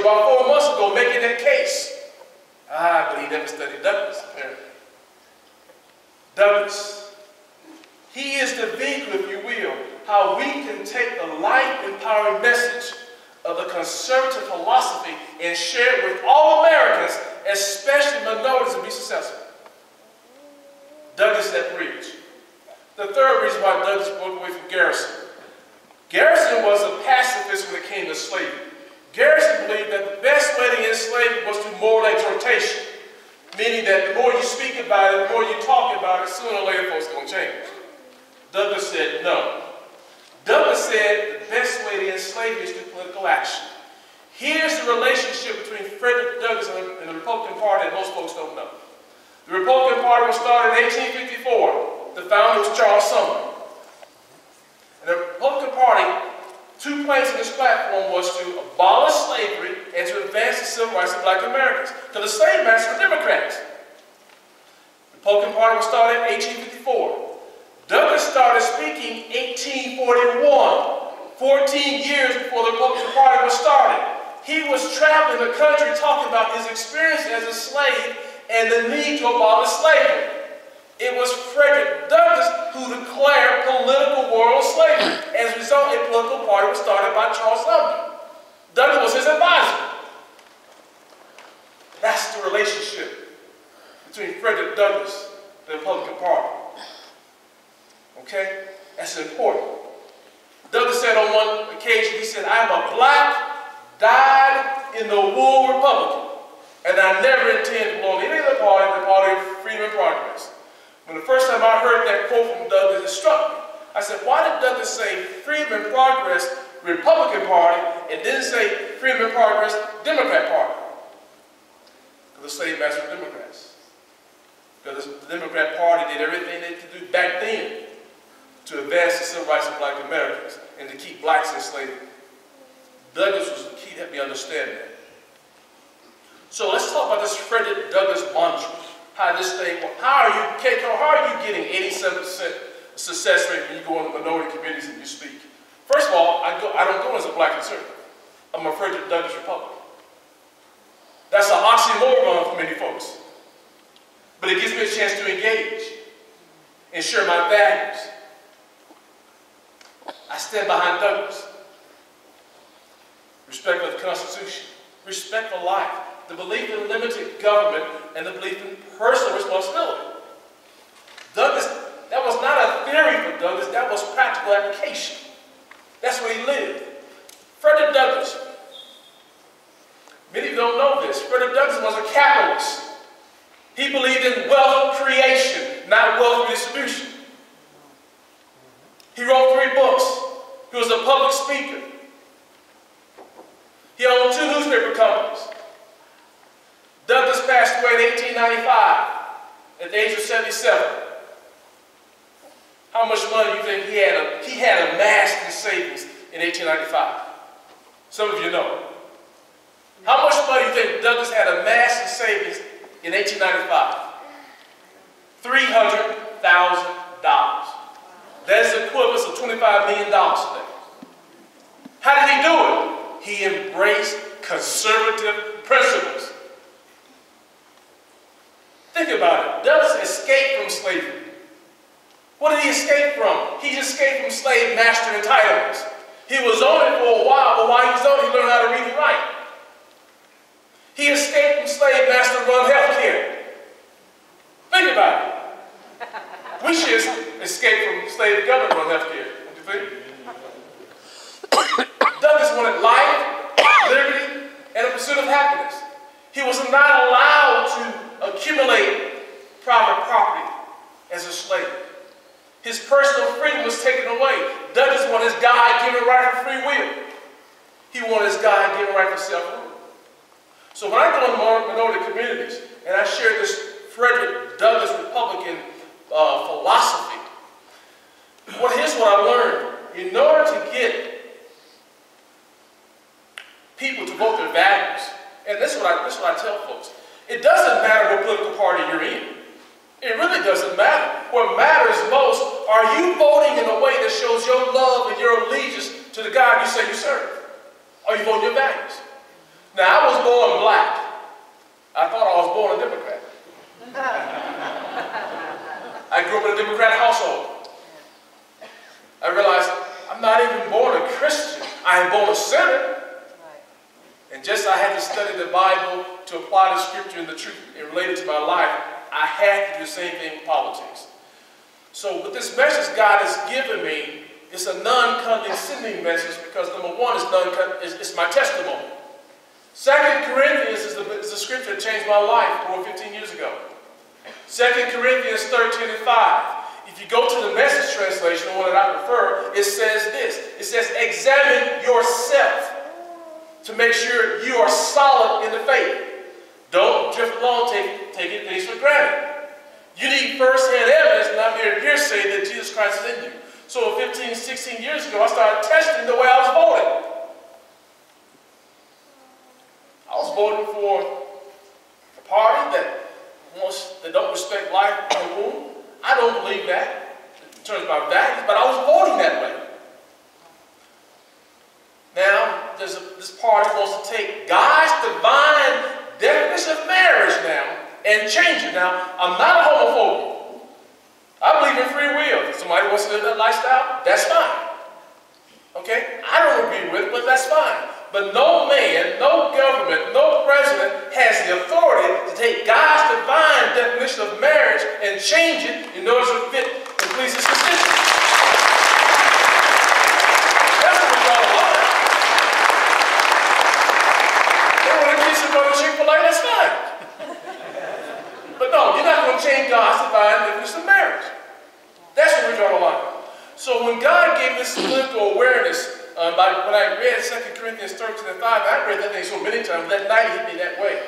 about 4 months ago, making that case. But he never studied Douglas, apparently. Douglas, he is the vehicle, if you will, how we can take the life-empowering message of the conservative philosophy and share it with all Americans, especially minorities, and be successful. Douglas that bridge. The third reason why Douglas broke away from Garrison. Garrison was a pacifist when it came to slavery. Garrison believed that the best way to end slavery was through moral exhortation, meaning that the more you speak about it, the more you talk about it, sooner or later folks are going to change. Douglas said no. Douglas said the best way to end slavery is through political action. Here's the relationship between Frederick Douglass and the Republican Party that most folks don't know. The Republican Party was started in 1854. The founder was Charles Sumner. And the Republican Party, 2 planks in this platform was to abolish slavery and to advance the civil rights of black Americans. Because the slave masters were Democrats. The Republican Party was started in 1854. Douglas started speaking in 1841, 14 years before the Republican Party was started. He was traveling the country talking about his experience as a slave and the need to abolish slavery. It was Frederick Douglass who declared political war on slavery. As a result, a political party was started by Charles Sumner. Douglass was his advisor. That's the relationship between Frederick Douglass and the Republican Party. Okay? That's important. Douglass said on one occasion, he said, I am a black, dyed-in-the-wool Republican, and I never intend to belong to any other party than the party of freedom and progress. When the first time I heard that quote from Douglass, it struck me. I said, why did Douglass say freedom and progress, Republican Party, and didn't say freedom and progress, Democrat Party? Because the slave masters were Democrats. Because the Democrat Party did everything they could do back then to advance the civil rights of black Americans and to keep blacks in slavery. Douglass was the key to help me understand that. So let's talk about this Frederick Douglass mantra. How this thing, how are you getting 87% success rate when you go in the minority communities and you speak? First of all, I don't go as a black conservative. I'm a Frederick Douglass Republican. That's an oxymoron for many folks. But it gives me a chance to engage and share my values. I stand behind Douglass. Respect for the Constitution, respect for life, the belief in limited government, and the belief in personal responsibility. Douglass, that was not a theory for Douglass, that was practical application. That's where he lived. Frederick Douglass. Many of you don't know this. Frederick Douglass was a capitalist. He believed in wealth creation, not wealth redistribution. He wrote 3 books. He was a public speaker. He owned 2 newspaper companies. Douglass passed away in 1895 at the age of 77. How much money do you think he had amassed in savings in 1895? Some of you know. How much money do you think Douglass had amassed in savings in 1895? $300,000. That is the equivalent of $25 million today. How did he do it? He embraced conservative principles. Think about it. Douglass escaped from slavery. What did he escape from? He escaped from slave master entitlements. He was on it for a while, but while he was on it, he learned how to read and write. He escaped from slave master run health care. Think about it. We should escape from slave government run health care. Don't you think? Douglass wanted life, liberty, and a pursuit of happiness. He was not allowed to accumulate private property as a slave. His personal freedom was taken away. Douglass wanted his God-given right for free will. He wanted his God-given right for self-rule. So when I go in minority communities and I share this Frederick Douglass Republican philosophy, here's what I learned. In order to get people to vote their values, and this is what I tell folks, it doesn't matter what political party you're in. It really doesn't matter. What matters most, are you voting in a way that shows your love and your allegiance to the God you say you serve? Are you voting your values? Now, I was born black. I thought I was born a Democrat. I grew up in a Democrat household. I realized I'm not even born a Christian. I am born a sinner. And just as I had to study the Bible to apply the scripture and the truth and relate it to my life, I had to do the same thing in politics. So with this message God has given me, it's a non-condescending message because number one, it's my testimony. 2 Corinthians is the scripture that changed my life over 15 years ago. 2 Corinthians 13 and 5. If you go to the Message translation, the one that I prefer, it says this. It says, examine yourself to make sure you are solid in the faith. Don't drift along taking things for granted. You need first-hand evidence, not mere hearsay that Jesus Christ is in you. So 15, 16 years ago, I started testing the way I was voting. I was voting for a party that don't respect life in the womb. I don't believe that in terms of my values, but I was voting that way. Now, this party wants to take God's divine definition of marriage now and change it. Now, I'm not a homophobe. I believe in free will. If somebody wants to live that lifestyle, that's fine. Okay? I don't agree with it, but that's fine. But no man, no government, no president has the authority to take God's divine definition of marriage and change it in order to fit and please his constituents. That's what we're talking about. They want to kiss you on the Chick-fil-A, that's fine. But no, you're not going to change God's divine definition of marriage. That's what we're drawing a line. So when God gave this political awareness, when I read 2 Corinthians 13 and 5, I read that thing so many times, that night it hit me that way.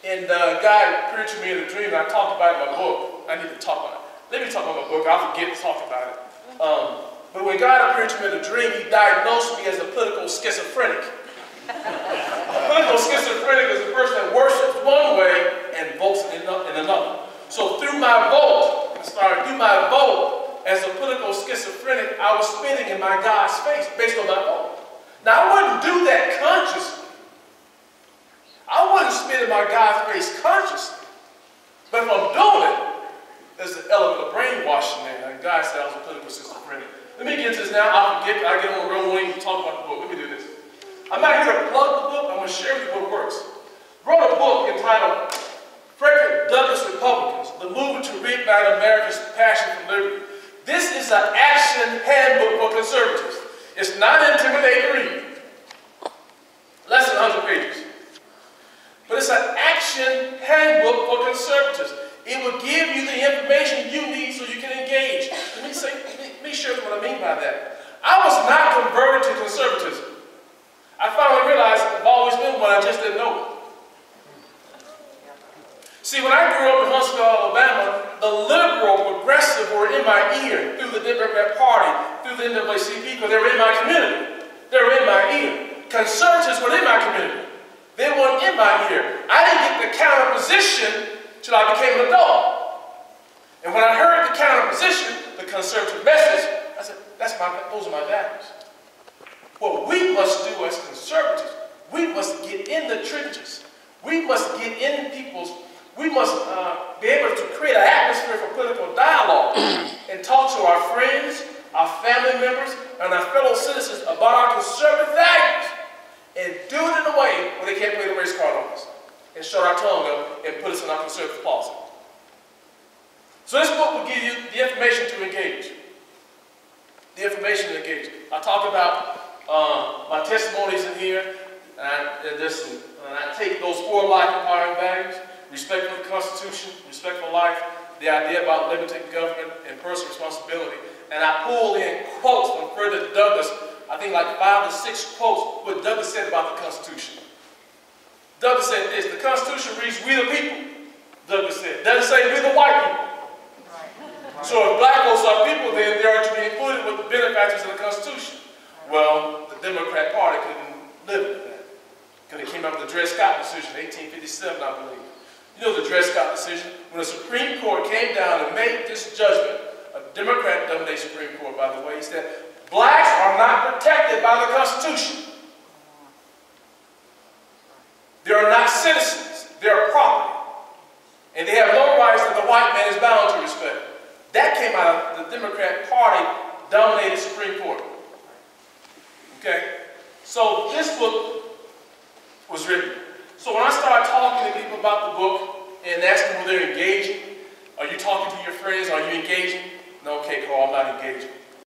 And God appeared to me in a dream, and I talked about it in my book. I need to talk about it. Let me talk about my book. I'll forget to talk about it. But when God appeared to me in a dream, he diagnosed me as a political schizophrenic. A political schizophrenic is a person that worships one way and votes in another. So through my vote, as a political schizophrenic, I was spinning in my God's face based on my vote. Now, I wouldn't do that consciously. I wouldn't spin in my God's face consciously. But if I'm doing it, there's an element of brainwashing there. And God said I was a political schizophrenic. Let me get to this now. I get on the real wing to talk about the book. Let me do this. I'm not here to plug the book. I'm going to share with you what works. I wrote a book entitled Frederick Douglass Republicans, the Movement to Reignite America's Passion for Liberty. This is an action handbook for conservatives. It's not intimidating reading. Less than 100 pages. But it's an action handbook for conservatives. It will give you the information you need so you can engage. Let me show you what I mean by that. I was not converted to conservatism. I finally realized I've always been one, I just didn't know it. See, when I grew up in Huntsville, Alabama, the liberal, progressive were in my ear through the Democrat Party, through the NAACP, because they were in my community. They were in my ear. Conservatives were in my community. They weren't in my ear. I didn't get the counter position till I became an adult. And when I heard the counter position, the conservative message, I said, those are my values. What we must do as conservatives, we must get in the trenches. We must get in we must be able to create an atmosphere for political dialogue and talk to our friends, our family members, and our fellow citizens about our conservative values and do it in a way where they can't play the race card on us and shut our tongue up and put us in our conservative closet. So this book will give you the information to engage. The information to engage. I talk about my testimonies in here, and I take those 4 life-empowering values: respect for the Constitution, respect for life, the idea about limited government and personal responsibility. And I pull in quotes from Frederick Douglass, I think like 5 to 6 quotes, what Douglass said about the Constitution. Douglass said this: the Constitution reads, "We the people," Douglass said. Doesn't say, "We the white people." So if black folks are people, then they are to be included with the benefactors of the Constitution. Well, the Democrat Party couldn't live with that. Because it came out with the Dred Scott decision, 1857, I believe. You know the Dred Scott decision? When the Supreme Court came down and made this judgment, a Democrat-dominated Supreme Court, by the way, he said, blacks are not protected by the Constitution. citizens. They're property. And they have no rights that the white man is bound to respect. That came out of the Democrat Party-dominated Supreme Court. Okay? So this book was written. So when I started talking to people about the book and asking whether they're engaging, are you talking to your friends? Are you engaging? No, okay, Carl, I'm not engaging.